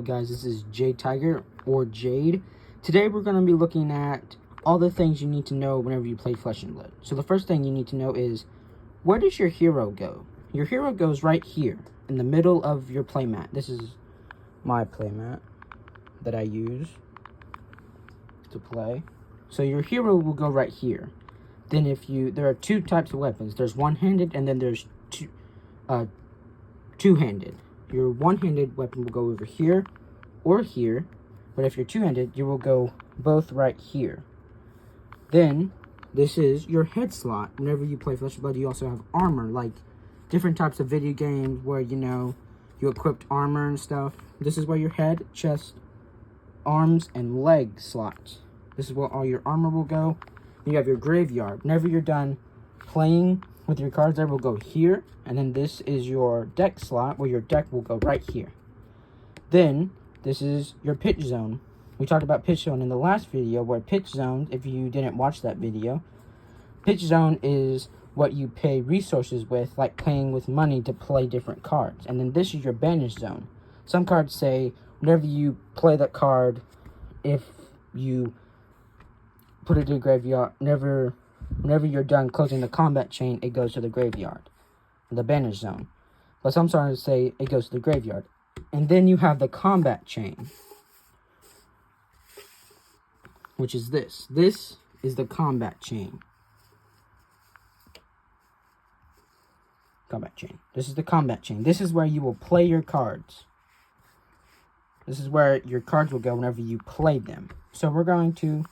Guys, this is Jade Tiger or Jade. Today we're going to be looking at all the things you need to know whenever you play Flesh and Blood. So the first thing you need to know is, where does your hero go? Your hero goes right here in the middle of your playmat. This is my playmat that I use to play. So your hero will go right here. Then there are two types of weapons. There's one-handed and then there's two-handed. Your one-handed weapon will go over here or here, but if you're two-handed, you will go both right here. Then, this is your head slot. Whenever you play Flesh and Blood, you also have armor, like different types of video games where, you equipped armor and stuff. This is where your head, chest, arms, and leg slots. This is where all your armor will go. You have your graveyard. Whenever you're done playing with your cards, there will go here, and then this is your deck slot where your deck will go right here. Then this is your pitch zone. We talked about pitch zone in the last video, where pitch zone, if you didn't watch that video, pitch zone is what you pay resources with, like paying with money to play different cards. And then this is your banish zone. Some cards say whenever you play that card, if you put it in the graveyard, whenever you're done closing the combat chain, it goes to the graveyard, the banish zone. But some cards say it goes to the graveyard. And then you have the combat chain, which is this. This is the combat chain. Combat chain. This is the combat chain. This is where you will play your cards. This is where your cards will go whenever you play them. So we're going to...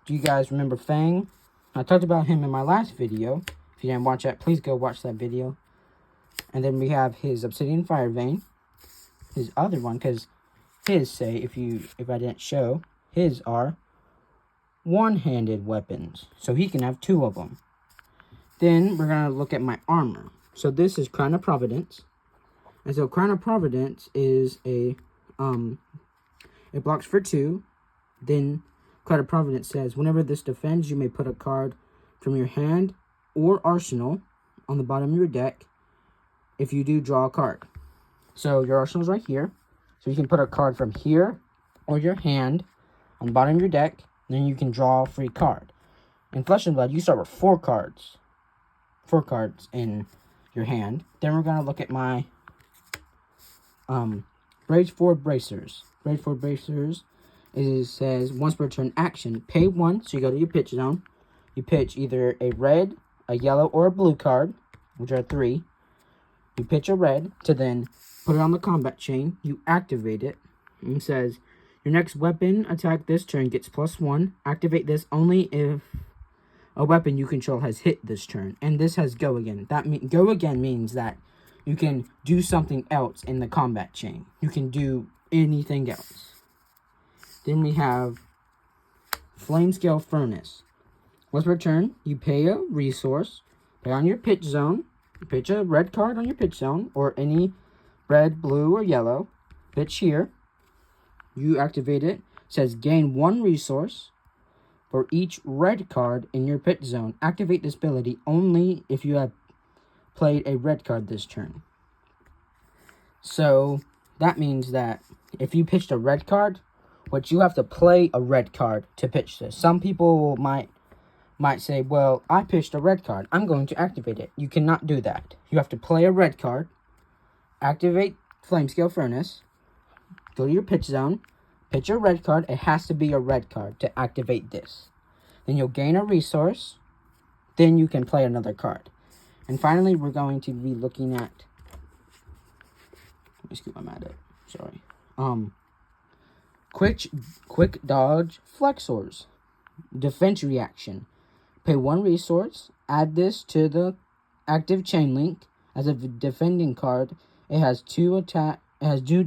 Do you guys remember Fang? I talked about him in my last video. If you didn't watch that, please go watch that video. And then we have his Obsidian Fire Vein. His other one, because his say, if I didn't show, his are one-handed weapons. So he can have two of them. Then we're going to look at my armor. So this is Crown of Providence. And so Crown of Providence is it blocks for 2. Then Crown of Providence says, whenever this defends, you may put a card from your hand or arsenal on the bottom of your deck. If you do, draw a card. So your arsenal is right here. So you can put a card from here or your hand on the bottom of your deck. Then you can draw a free card. In Flesh and Blood, you start with 4 cards. 4 cards in your hand. Then we're going to look at my Rage 4 Bracers. Rage 4 Bracers says, once per turn action, pay 1. So you go to your pitch zone. You pitch either a red, a yellow, or a blue card, which are 3. You pitch a red to then put it on the combat chain. You activate it. And it says, your next weapon attack this turn gets +1. Activate this only if a weapon you control has hit this turn. And this has go again. Go again means that you can do something else in the combat chain. You can do anything else. Then we have Flame Scale Furnace. Once per turn, you pay a resource. Pay on your pitch zone. You pitch a red card on your pitch zone, or any red, blue, or yellow. Pitch here. You activate it. It says gain 1 resource for each red card in your pitch zone. Activate this ability only if you have played a red card this turn. So that means that if you pitched a red card, which you have to play a red card to pitch this. Some people might say, well, I pitched a red card, I'm going to activate it. You cannot do that. You have to play a red card, activate Flame Scale Furnace, go to your pitch zone, pitch a red card. It has to be a red card to activate this. Then you'll gain a resource. Then you can play another card. And finally, we're going to be looking at... Let me scoop my mat up. Sorry. Quick Dodge Flexors. Defense reaction. Pay 1 resource. Add this to the active chain link as a defending card. It has 2 attack. It has 2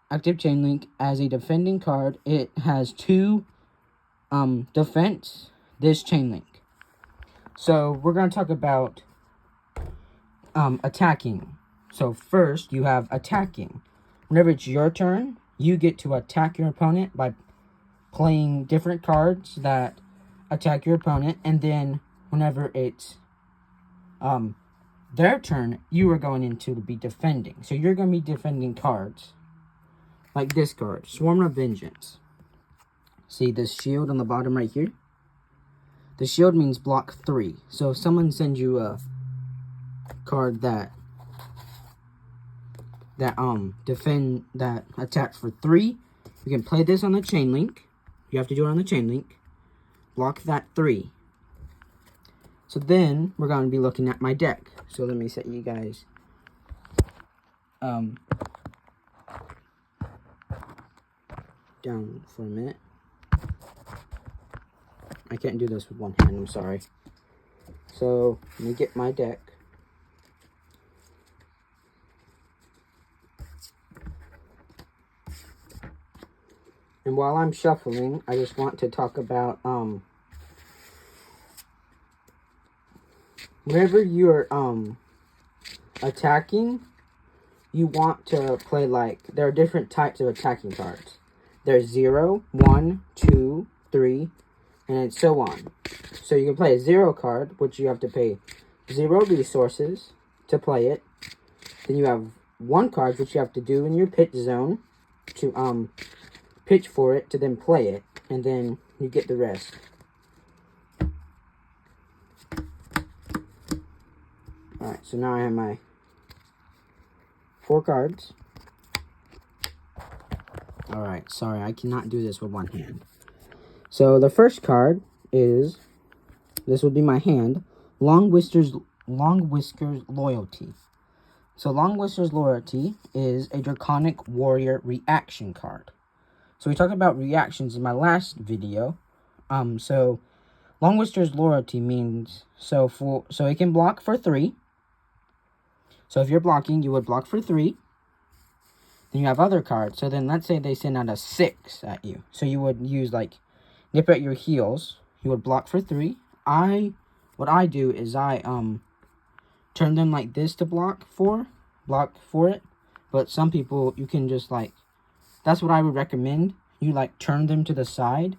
active chain link as a defending card. It has 2 defense. This chain link. So we're going to talk about attacking. So first you have attacking. Whenever it's your turn, you get to attack your opponent by playing different cards that attack your opponent, and then whenever it's their turn, you are going into to be defending. So you're going to be defending cards. Like this card, Swarm of Vengeance. See this shield on the bottom right here? The shield means block 3. So if someone sends you a card that attacks for 3, you can play this on the chain link. You have to do it on the chain link. Block that 3. So then we're going to be looking at my deck. So let me set you guys down for a minute. I can't do this with one hand, I'm sorry. So let me get my deck. And while I'm shuffling, I just want to talk about whenever you're attacking, you want to play like, there are different types of attacking cards. There's 0, 1, 2, 3, and so on. So you can play a 0 card, which you have to pay 0 resources to play it. Then you have 1 card, which you have to do in your pitch zone to pitch for it to then play it, and then you get the rest. Alright, so now I have my 4 cards. Alright, sorry, I cannot do this with one hand. So the first card is, this would be my hand, Long Whiskers Loyalty. So Long Whiskers Loyalty is a Draconic Warrior reaction card. So we talked about reactions in my last video. So Long Whiskers Loyalty means, so it can block for 3. So if you're blocking, you would block for 3. Then you have other cards. So then let's say they send out a 6 at you. So you would use like Nip at Your Heels. You would block for 3. What I do is I turn them like this to block for it. But some people, you can just like, that's what I would recommend. You like turn them to the side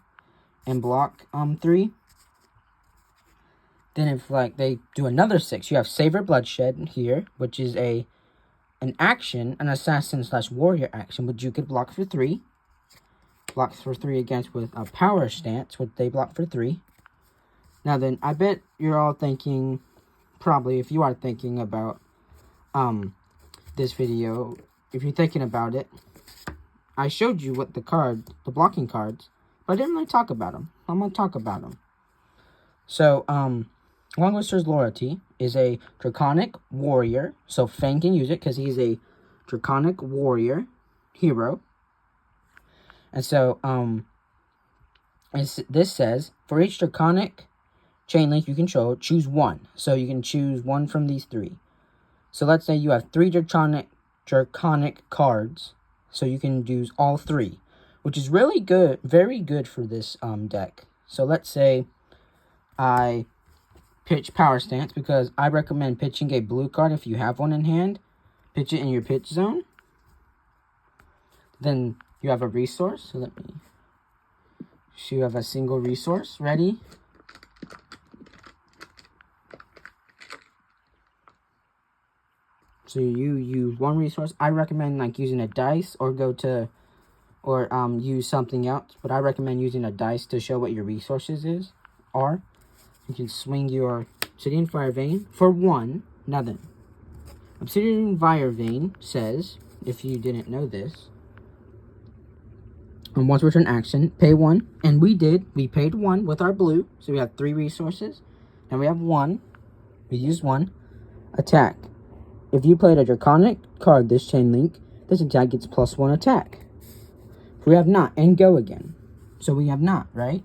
and block 3. Then if like they do another 6, you have Savor Bloodshed here, which is an action, an assassin/warrior action, which you could block for 3. Block for 3 against with a Power Stance, which they block for 3. Now then, I bet you're all thinking, probably if you are thinking about this video, if you're thinking about it, I showed you what the blocking cards, but I didn't really talk about them. I'm going to talk about them. So, Long Whiskers Loyalty is a Draconic Warrior. So Fang can use it because he's a Draconic Warrior hero. And so, this says, for each Draconic chain link you control, choose 1. So you can choose 1 from these 3. So let's say you have 3 Draconic cards. So you can use all 3, which is really good, very good for this deck. So let's say I pitch Power Stance, because I recommend pitching a blue card if you have one in hand. Pitch it in your pitch zone. Then you have a resource. So you have a single resource ready. So you use 1 resource. I recommend like using a dice or use something else. But I recommend using a dice to show what your resources are. You can swing your Obsidian Fire Vein for 1. Now then, Obsidian Fire Vein says, if you didn't know this, on once return action, pay 1. And we did. We paid 1 with our blue. So we have 3 resources. And we have 1. We used 1. Attack. If you played a Draconic card this chain link, this attack gets +1 attack. If we have not, and go again. So we have not, right?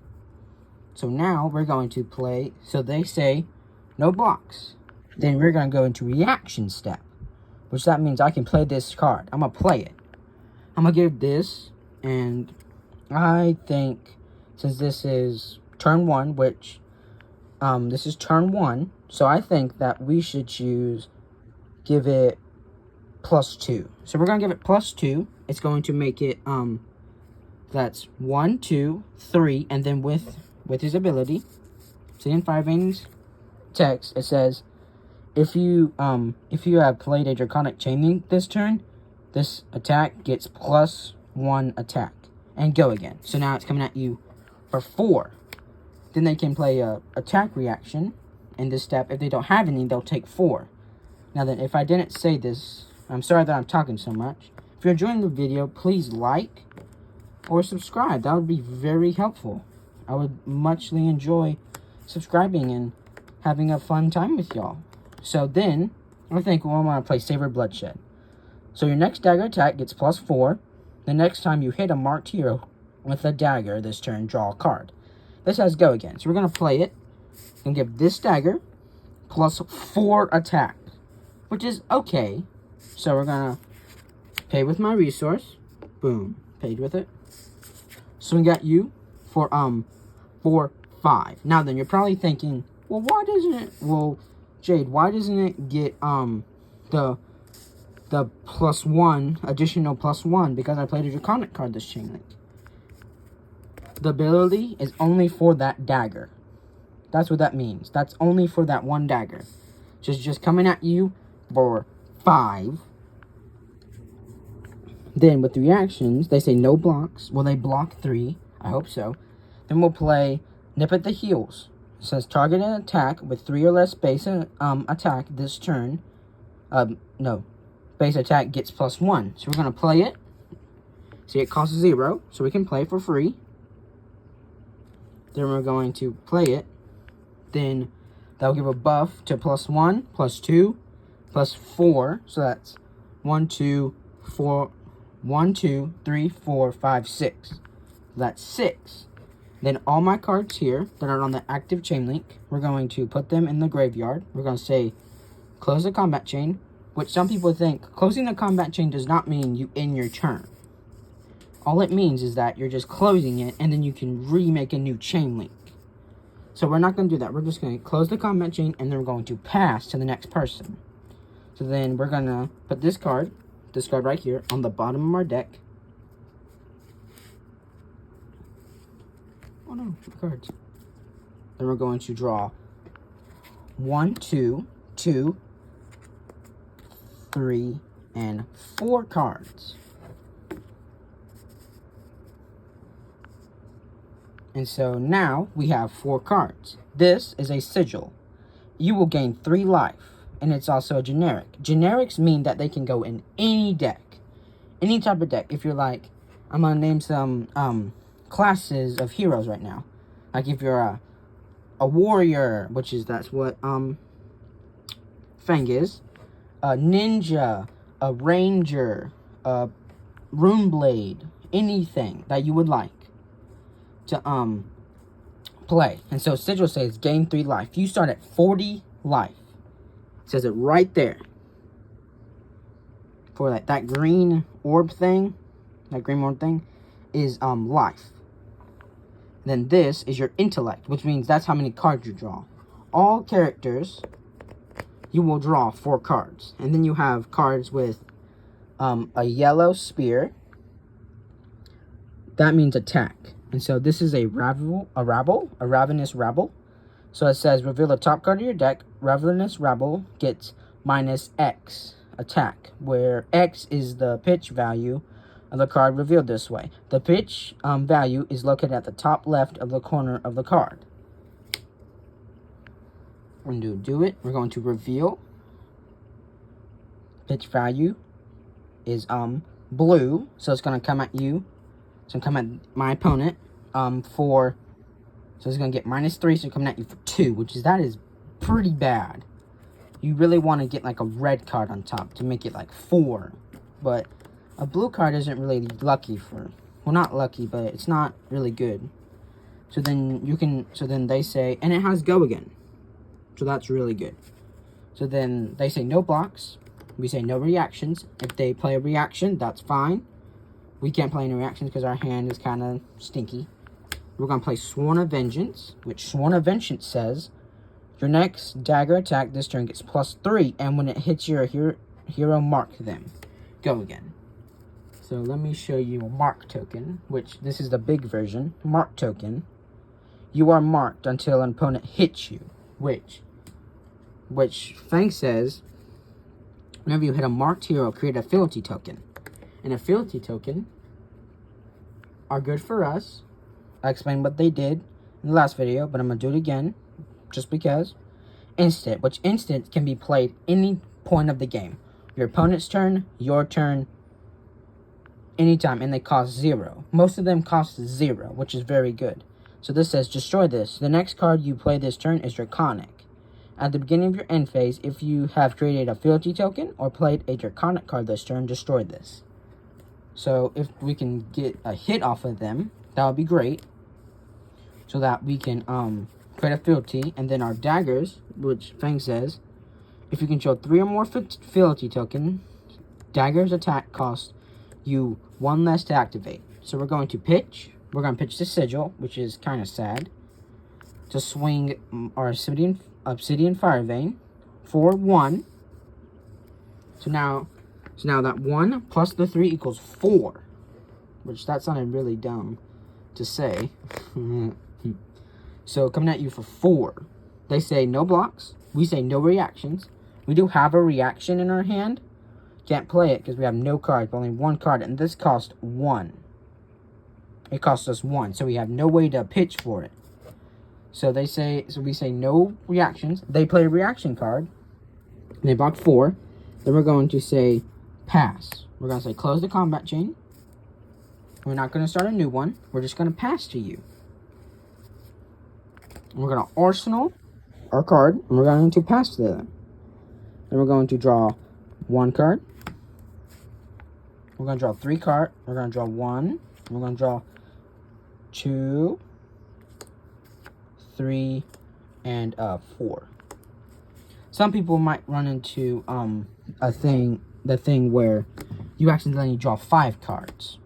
So now we're going to play, so they say no blocks. Then we're going to go into reaction step, which that means I can play this card. I'm going to play it. I'm going to give this, and I think since this is turn 1, which this is turn 1, so I think that we should give it +2. So we're going to give it +2. It's going to make it, that's 1, 2, 3, and then with his ability, Obsidian Fire Vein's text, it says, if you have played a Draconic Chain Link this turn, this attack gets +1 attack. And go again. So now it's coming at you for 4. Then they can play a attack reaction in this step. If they don't have any, they'll take 4. Now then, if I didn't say this, I'm sorry that I'm talking so much. If you're enjoying the video, please like or subscribe. That would be very helpful. I would muchly enjoy subscribing and having a fun time with y'all. So then, I think we'll want to play Savor Bloodshed. So your next dagger attack gets +4. The next time you hit a marked hero with a dagger this turn, draw a card. This has go again. So we're going to play it and give this dagger +4 attack, which is okay. So we're going to pay with my resource. Boom. Paid with it. So we got you for 5. Now then, you're probably thinking, well, why doesn't it, well, Jade, why doesn't it get the +1, additional +1, because I played a Draconic card this Chain Link? The ability is only for that dagger. That's what that means. That's only for that one dagger. Just coming at you for 5. Then with the reactions, they say no blocks. Well, they block 3. I hope so. Then we'll play Nip at the Heels. It says target an attack with 3 or less base attack this turn. No. Base attack gets +1. So we're going to play it. See, it costs 0. So we can play for free. Then we're going to play it. Then that'll give a buff to +1, +2, +4. So that's 1, 2, 4, 1, 2, 3, 4, 5, 6. That's 6. Then all my cards here that are on the active chain link, we're going to put them in the graveyard. We're going to say close the combat chain, which some people think closing the combat chain does not mean you end your turn. All it means is that you're just closing it and then you can remake a new chain link. So we're not going to do that. We're just going to close the combat chain and then we're going to pass to the next person. So then we're going to put this card right here on the bottom of our deck. Oh no, cards. Then we're going to draw 1, 2, 2, 3, and 4 cards. And so now we have 4 cards. This is a sigil. You will gain 3 life, and it's also a generic. Generics mean that they can go in any deck, any type of deck. If you're like, I'm gonna name some classes of heroes right now. Like if you're a warrior, which is that's what Fang is, a ninja, a ranger, a runeblade, anything that you would like to play. And so sigil says gain 3 life. You start at 40 life. It says it right there. For that green orb thing, is life. Then this is your intellect, which means that's how many cards you draw. All characters, you will draw 4 cards. And then you have cards with a yellow spear. That means attack. And so this is a ravenous rabble. So it says reveal the top card of your deck. Ravenous rabble gets -X attack, where X is the pitch value of the card revealed this way. The pitch value is located at the top left of the corner of the card. We're going to do it. We're going to reveal. Pitch value is blue, so it's going to come at you. It's going to come at my opponent so it's going to get -3, so coming at you for 2, that is pretty bad. You really want to get like a red card on top to make it like 4, but a blue card isn't really lucky for, well, not lucky, but it's not really good. So then they say, and it has go again, so that's really good. So then they say no blocks, we say no reactions. If they play a reaction, that's fine. We can't play any reactions because our hand is kind of stinky. We're going to play Sworn of Vengeance, which Sworn of Vengeance says, your next dagger attack this turn gets +3, and when it hits your hero, mark them. Go again. So let me show you a mark token, which this is the big version. Mark token. You are marked until an opponent hits you, which which Fang says, whenever you hit a marked hero, create a fealty token. And a fealty token are good for us. I explained what they did in the last video, but I'm going to do it again, just because. Instant, which instant can be played any point of the game. Your opponent's turn, your turn, anytime, and they cost 0. Most of them cost 0, which is very good. So this says, destroy this. The next card you play this turn is Draconic. At the beginning of your end phase, if you have created a fealty token or played a Draconic card this turn, destroy this. So if we can get a hit off of them, that would be great. So that we can create a fealty, and then our daggers, which Fang says, if you control 3 or more fealty token, daggers attack cost you 1 less to activate. So we're going to pitch. We're going to pitch the Sigil, which is kind of sad, to swing our Obsidian Fire Vein for 1. So now that 1 plus the 3 equals 4, which that sounded really dumb to say. So coming at you for 4. They say no blocks. We say no reactions. We do have a reaction in our hand. Can't play it because we have no cards, but only 1 card, and this costs 1. It costs us 1, so we have no way to pitch for it. So we say no reactions. They play a reaction card. And they block 4. Then we're going to say pass. We're going to say close the combat chain. We're not going to start a new one. We're just going to pass to you. And we're going to arsenal our card, and we're going to pass to them. Then we're going to draw 1 card. We're going to draw 3 cards. We're going to draw 1. We're going to draw 2, 3, and 4. Some people might run into the thing where you accidentally draw 5 cards.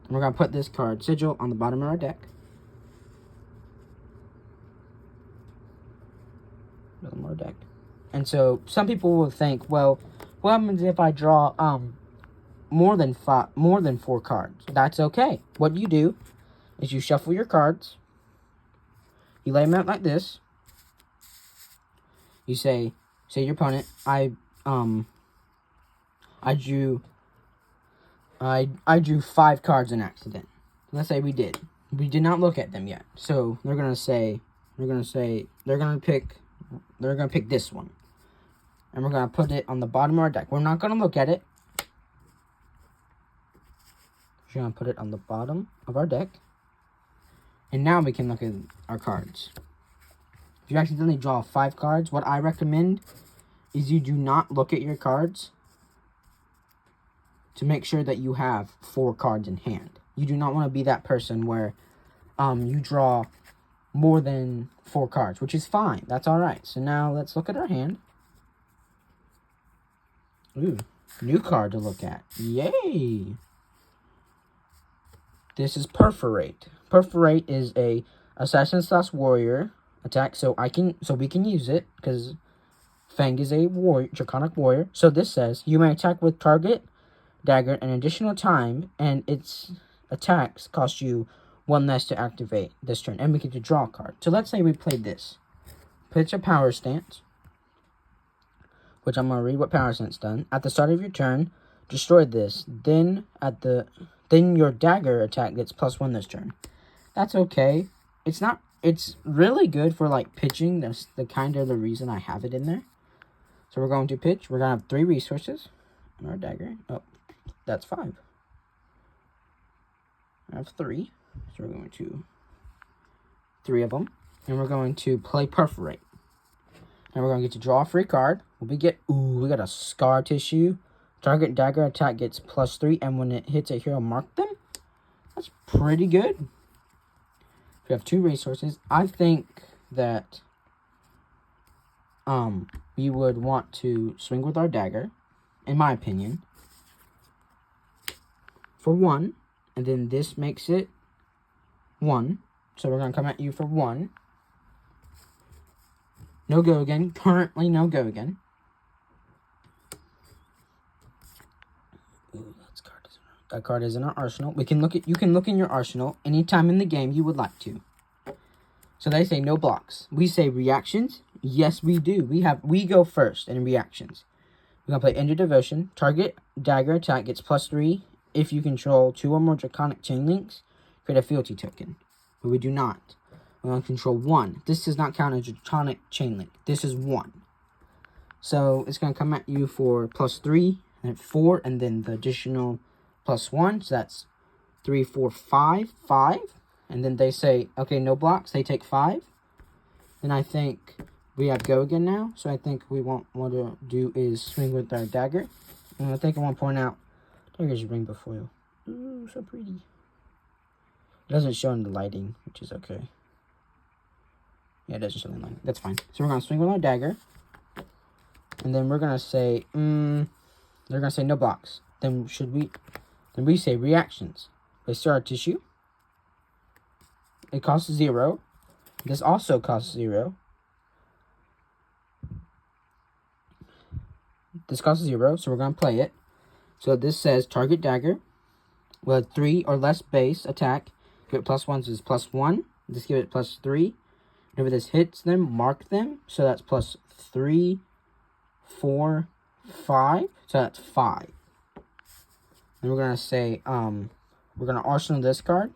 And we're going to put this card, Sigil, on the bottom of our deck. And so some people will think, well, what happens if I draw more than 4 cards? That's okay. What you do is you shuffle your cards. You lay them out like this. You say your opponent, I drew 5 cards in accident. Let's say we did. We did not look at them yet. So they're gonna pick this one. And we're gonna put it on the bottom of our deck. We're not gonna look at it. We're gonna put it on the bottom of our deck. And now we can look at our cards. If you accidentally draw 5 cards, what I recommend is you do not look at your cards to make sure that you have 4 cards in hand. You do not want to be that person where you draw more than 4 cards, which is fine. That's alright. So now let's look at our hand. Ooh, new card to look at. Yay! This is Perforate. Perforate is a assassin/warrior attack, so we can use it because Fang is a draconic warrior. So this says you may attack with target dagger an additional time, and its attacks cost you 1 less to activate this turn, and we get to draw a card. So let's say we played this. Pitch a power stance, which I'm gonna read what power stance done. At the start of your turn, destroy this. Then your dagger attack gets +1 this turn. That's okay. It's really good for like pitching. That's the kind of the reason I have it in there. So we're going to pitch. We're gonna have 3 resources on our dagger. Oh, that's 5. I have 3. So we're going to 3 of them. And we're going to play Perforate. And we're going to get to draw a free card. We got a Scar Tissue. Target dagger attack gets +3. And when it hits a hero, mark them. That's pretty good. We have 2 resources. I think that we would want to swing with our dagger, in my opinion, for 1. And then this makes it 1. So we're going to come at you for 1. No go again. Currently no go again. Ooh, that card is in our arsenal. You can look in your arsenal anytime in the game you would like to. So they say no blocks. We say reactions. Yes, we do. We go first in reactions. We're gonna play End Your Devotion. Target dagger attack gets +3 if you control 2 or more draconic chain links. Create a fealty token. But we do not. We're gonna control 1. This does not count as a draconic chain link. This is 1. So it's gonna come at you for +3 and 4, and then the additional +1. So that's 3, 4, 5, 5. And then they say, okay, no blocks. They take 5. Then I think we have go again now. So I think we want to do is swing with our dagger. And I think I want to point out dagger's rainbow foil. Ooh, so pretty. It doesn't show in the lighting, which is okay. Yeah, it doesn't show in the lighting. That's fine. So we're gonna swing with our dagger. And then we're gonna say, they're gonna say no blocks. Then we say reactions. They start our tissue. It costs 0. This also costs 0. This costs 0, so we're going to play it. So this says target dagger with 3 or less base attack. Give it +1, so it's +1. Just give it +3. Whenever this hits them, mark them. So that's +3, 4, 5. So that's 5. And we're going to say, we're going to arsenal this card.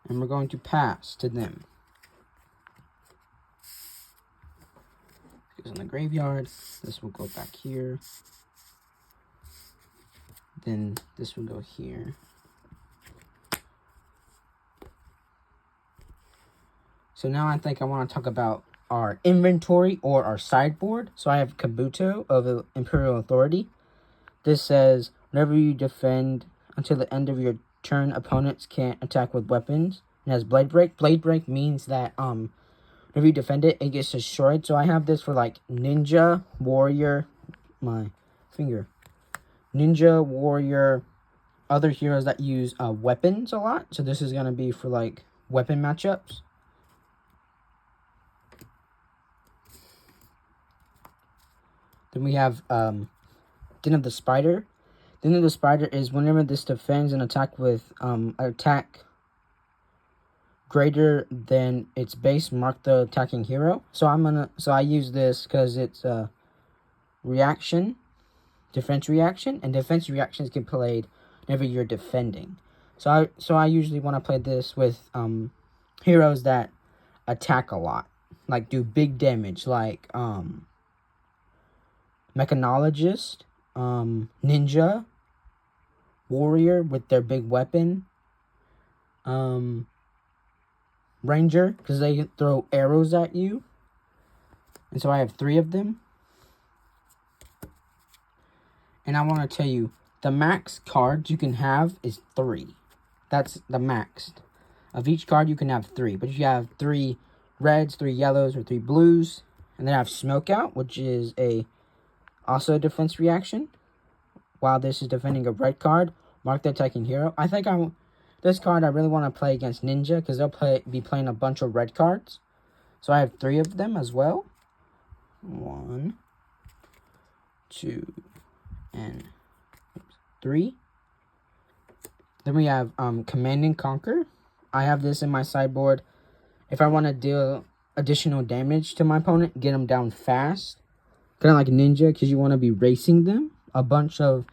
And we're going to pass to them. Goes in the graveyard. This will go back here. Then this will go here. So now I think I want to talk about our inventory or our sideboard. So I have Kabuto of Imperial Authority. This says, whenever you defend until the end of your turn, opponents can't attack with weapons. It has Blade Break. Blade Break means that whenever you defend it, it gets destroyed. So I have this for like Ninja, Warrior, Ninja, Warrior, other heroes that use weapons a lot. So this is going to be for like weapon matchups. Then we have Den of the Spider. Den of the Spider is whenever this defends an attack with attack greater than its base, mark the attacking hero. So I use this because it's a reaction, defense reaction, and defense reactions get played whenever you're defending. So I usually want to play this with heroes that attack a lot, like do big damage, like Mechanologist, Ninja, Warrior with their big weapon, Ranger, because they throw arrows at you. And so I have 3 of them. And I want to tell you, the max cards you can have is 3. That's the max. Of each card, you can have 3. But you have 3 reds, 3 yellows, or 3 blues. And then I have Smokeout, which is also a defense reaction. While this is defending a red card, mark the attacking hero. I think this card I really want to play against Ninja because they'll be playing a bunch of red cards. So I have 3 of them as well. 1, 2, and 3. Then we have Command and Conquer. I have this in my sideboard. If I want to deal additional damage to my opponent, get them down fast. Kind of like Ninja because you want to be racing them. A bunch of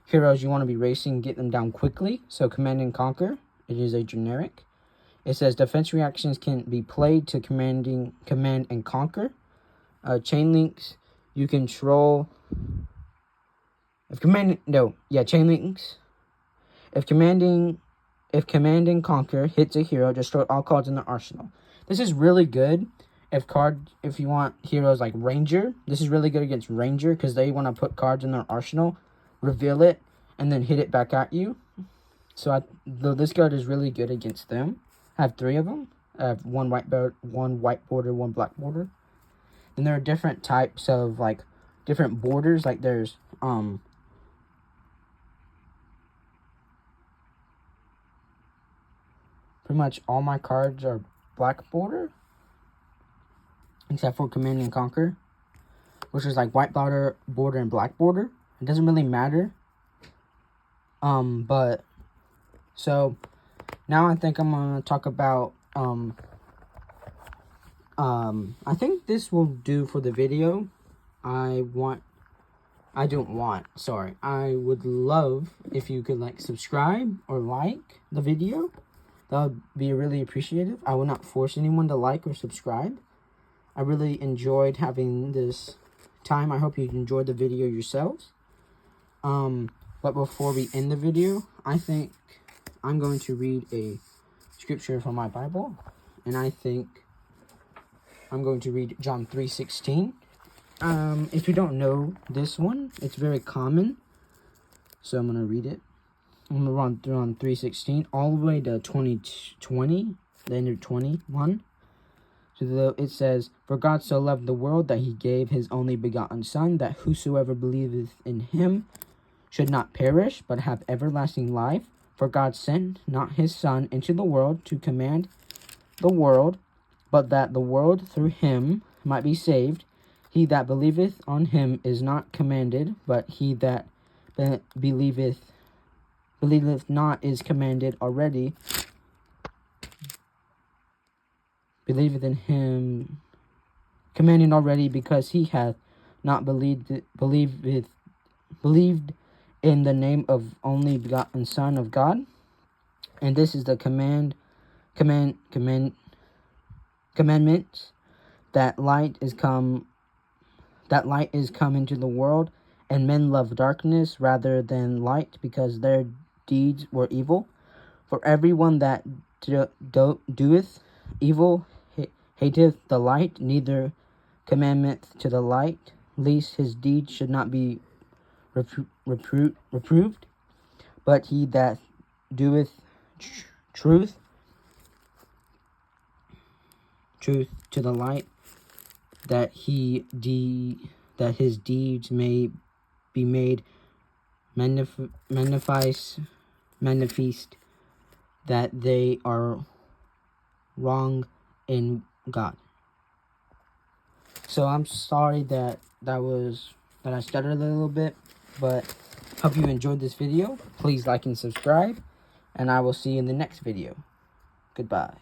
heroes you want to be racing, get them down quickly. So Command and Conquer, it is a generic. It says defense reactions can be played to Command and Conquer. Chain links you control. Chain links. If Command and Conquer hits a hero, destroy all cards in the arsenal. This is really good if you want heroes like Ranger. This is really good against Ranger because they want to put cards in their arsenal, reveal it, and then hit it back at you. So this card is really good against them. I have 3 of them. I have one white border, one black border. Then there are different types of like different borders. Like there's pretty much all my cards are black border, except for Command and Conquer, which is like white border, and black border. It doesn't really matter. But so now I think I'm gonna talk about I think this will do for the video. I would love if you could like subscribe or like the video. That would be really appreciative. I will not force anyone to like or subscribe. I really enjoyed having this time. I hope you enjoyed the video yourselves. But before we end the video, I think I'm going to read a scripture from my Bible. And I think I'm going to read John 3:16. If you don't know this one, it's very common. So I'm going to read it. I'm going to run through on 3:16 all the way to 20, the end of 21. So it says, "For God so loved the world that he gave his only begotten Son, that whosoever believeth in him should not perish, but have everlasting life. For God sent not his Son into the world to command the world, but that the world through him might be saved. He that believeth on him is not commanded, but he that believeth not is commanded already. Believeth in him, commanded already, because he hath not believed in the name of only begotten Son of God. And this is the commandments, that light is come into the world, and men love darkness rather than light, because their deeds were evil. For everyone that doeth evil hateth the light, neither commandeth to the light, lest his deeds should not be reproved. But he that doeth truth to the light, that his deeds may be made manifest, that they are wrong in God." So I'm sorry that I stuttered a little bit, but hope you enjoyed this video. Please like and subscribe, and I will see you in the next video. Goodbye.